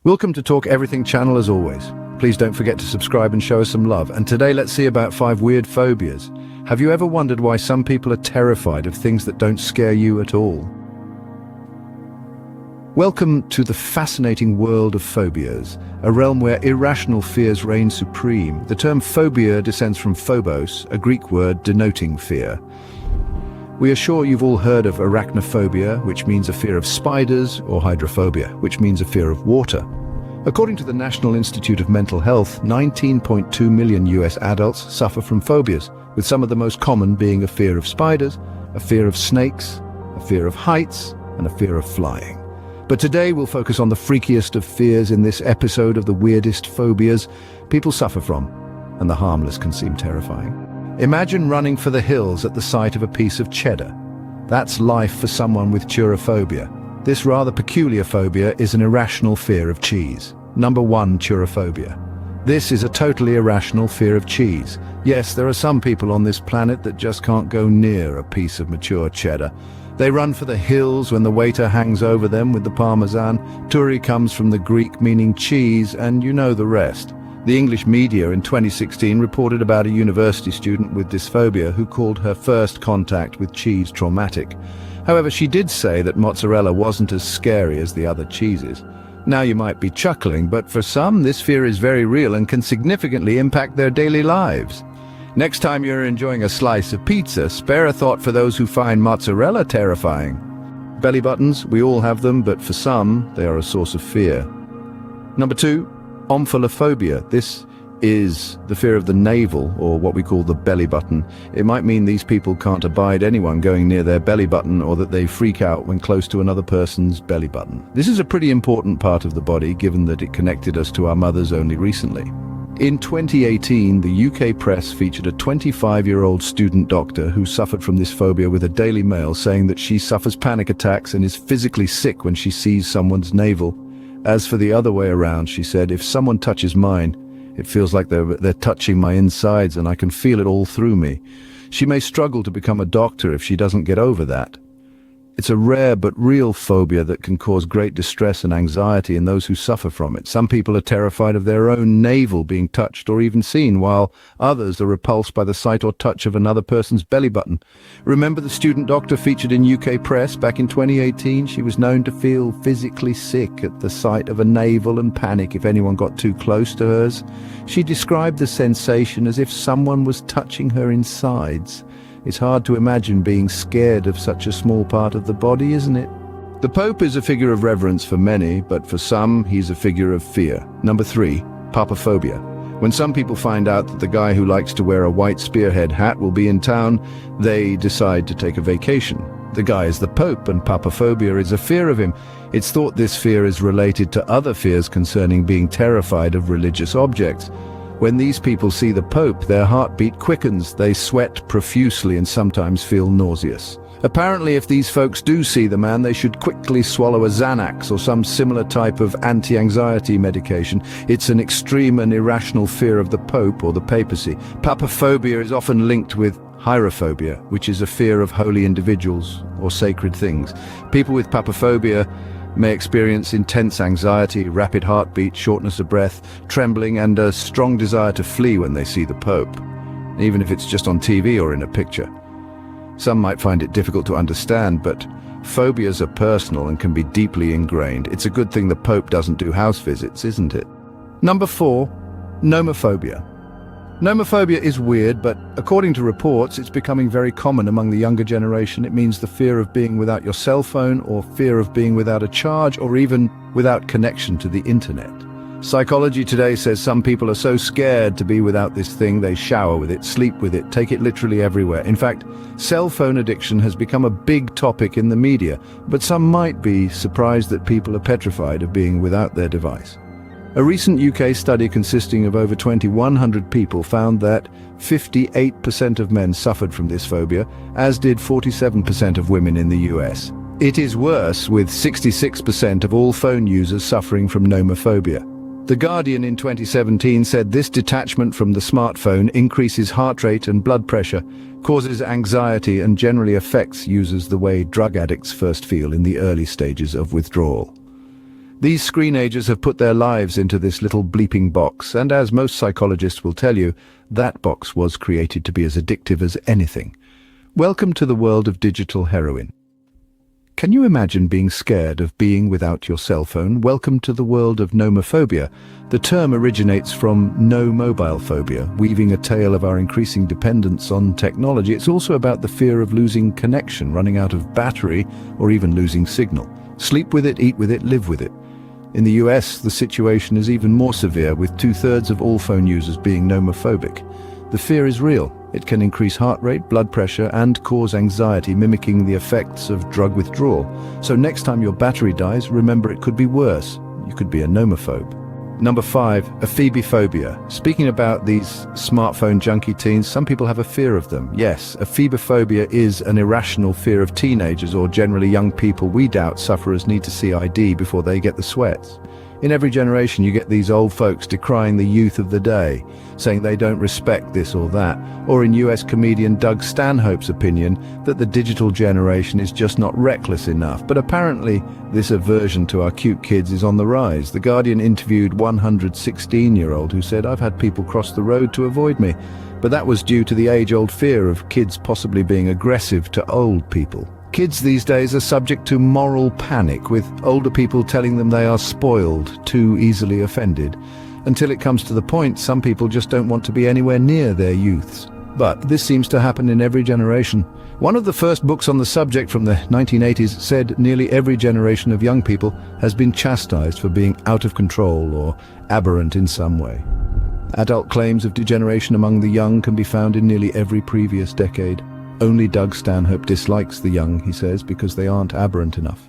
Welcome to Talk Everything channel as always. Please don't forget to subscribe and show us some love. And today let's see about 5 weird phobias. Have you ever wondered why some people are terrified of things that don't scare you at all? Welcome to the fascinating world of phobias, a realm where irrational fears reign supreme. The term phobia descends from phobos, a Greek word denoting fear. We are sure you've all heard of arachnophobia, which means a fear of spiders, or hydrophobia, which means a fear of water. According to the National Institute of Mental Health, 19.2 million US adults suffer from phobias, with some of the most common being a fear of spiders, a fear of snakes, a fear of heights, and a fear of flying. But today we'll focus on the freakiest of fears in this episode of the weirdest phobias people suffer from, and the harmless can seem terrifying. Imagine running for the hills at the sight of a piece of cheddar. That's life for someone with turophobia. This rather peculiar phobia is an irrational fear of cheese. Number 1, turophobia. This is a totally irrational fear of cheese. Yes, there are some people on this planet that just can't go near a piece of mature cheddar. They run for the hills when the waiter hangs over them with the parmesan. Turi comes from the Greek meaning cheese, and you know the rest. The English media in 2016 reported about a university student with this phobia who called her first contact with cheese traumatic. However, she did say that mozzarella wasn't as scary as the other cheeses. Now you might be chuckling, but for some this fear is very real and can significantly impact their daily lives. Next time you're enjoying a slice of pizza, spare a thought for those who find mozzarella terrifying. Belly buttons, we all have them, but for some, they are a source of fear. Number 2, Omphalophobia. This is the fear of the navel, or what we call the belly button. It might mean these people can't abide anyone going near their belly button, or that they freak out when close to another person's belly button. This is a pretty important part of the body, given that it connected us to our mothers only recently. In 2018, the UK press featured a 25-year-old student doctor who suffered from this phobia with a Daily Mail, saying that she suffers panic attacks and is physically sick when she sees someone's navel. As for the other way around, she said, if someone touches mine, it feels like they're touching my insides and I can feel it all through me. She may struggle to become a doctor if she doesn't get over that. It's a rare but real phobia that can cause great distress and anxiety in those who suffer from it. Some people are terrified of their own navel being touched or even seen, while others are repulsed by the sight or touch of another person's belly button. Remember the student doctor featured in UK press back in 2018? She was known to feel physically sick at the sight of a navel and panic if anyone got too close to hers. She described the sensation as if someone was touching her insides. It's hard to imagine being scared of such a small part of the body, isn't it? The Pope is a figure of reverence for many, but for some, he's a figure of fear. Number 3, Papaphobia. When some people find out that the guy who likes to wear a white spearhead hat will be in town, they decide to take a vacation. The guy is the Pope, and Papaphobia is a fear of him. It's thought this fear is related to other fears concerning being terrified of religious objects. When these people see the Pope, their heartbeat quickens, they sweat profusely and sometimes feel nauseous. Apparently, if these folks do see the man, they should quickly swallow a Xanax or some similar type of anti-anxiety medication. It's an extreme and irrational fear of the Pope or the papacy. Papaphobia is often linked with hierophobia, which is a fear of holy individuals or sacred things. People with papaphobia may experience intense anxiety, rapid heartbeat, shortness of breath, trembling, and a strong desire to flee when they see the Pope, even if it's just on TV or in a picture. Some might find it difficult to understand, but phobias are personal and can be deeply ingrained. It's a good thing the Pope doesn't do house visits, isn't it? Number 4, Nomophobia. Nomophobia is weird, but according to reports, it's becoming very common among the younger generation. It means the fear of being without your cell phone, or fear of being without a charge, or even without connection to the internet. Psychology Today says some people are so scared to be without this thing, they shower with it, sleep with it, take it literally everywhere. In fact, cell phone addiction has become a big topic in the media, but some might be surprised that people are petrified of being without their device. A recent UK study consisting of over 2,100 people found that 58% of men suffered from this phobia, as did 47% of women in the US. It is worse, with 66% of all phone users suffering from nomophobia. The Guardian in 2017 said this detachment from the smartphone increases heart rate and blood pressure, causes anxiety, and generally affects users the way drug addicts first feel in the early stages of withdrawal. These screenagers have put their lives into this little bleeping box, and as most psychologists will tell you, that box was created to be as addictive as anything. Welcome to the world of digital heroin. Can you imagine being scared of being without your cell phone? Welcome to the world of nomophobia. The term originates from no mobile phobia, weaving a tale of our increasing dependence on technology. It's also about the fear of losing connection, running out of battery, or even losing signal. Sleep with it, eat with it, live with it. In the US, the situation is even more severe, with 2/3 of all phone users being nomophobic. The fear is real. It can increase heart rate, blood pressure, and cause anxiety, mimicking the effects of drug withdrawal. So next time your battery dies, remember it could be worse. You could be a nomophobe. Number 5, Afebiphobia. Speaking about these smartphone junkie teens, some people have a fear of them. Yes, Afebiphobia is an irrational fear of teenagers, or generally young people. We doubt sufferers need to see ID before they get the sweats. In every generation you get these old folks decrying the youth of the day, saying they don't respect this or that, or in US comedian Doug Stanhope's opinion that the digital generation is just not reckless enough. But apparently this aversion to our cute kids is on the rise. The Guardian interviewed 116-year-old who said, "I've had people cross the road to avoid me, but that was due to the age-old fear of kids possibly being aggressive to old people." Kids these days are subject to moral panic, with older people telling them they are spoiled, too easily offended. Until it comes to the point, some people just don't want to be anywhere near their youths. But this seems to happen in every generation. One of the first books on the subject from the 1980s said nearly every generation of young people has been chastised for being out of control or aberrant in some way. Adult claims of degeneration among the young can be found in nearly every previous decade. Only Doug Stanhope dislikes the young, he says, because they aren't aberrant enough.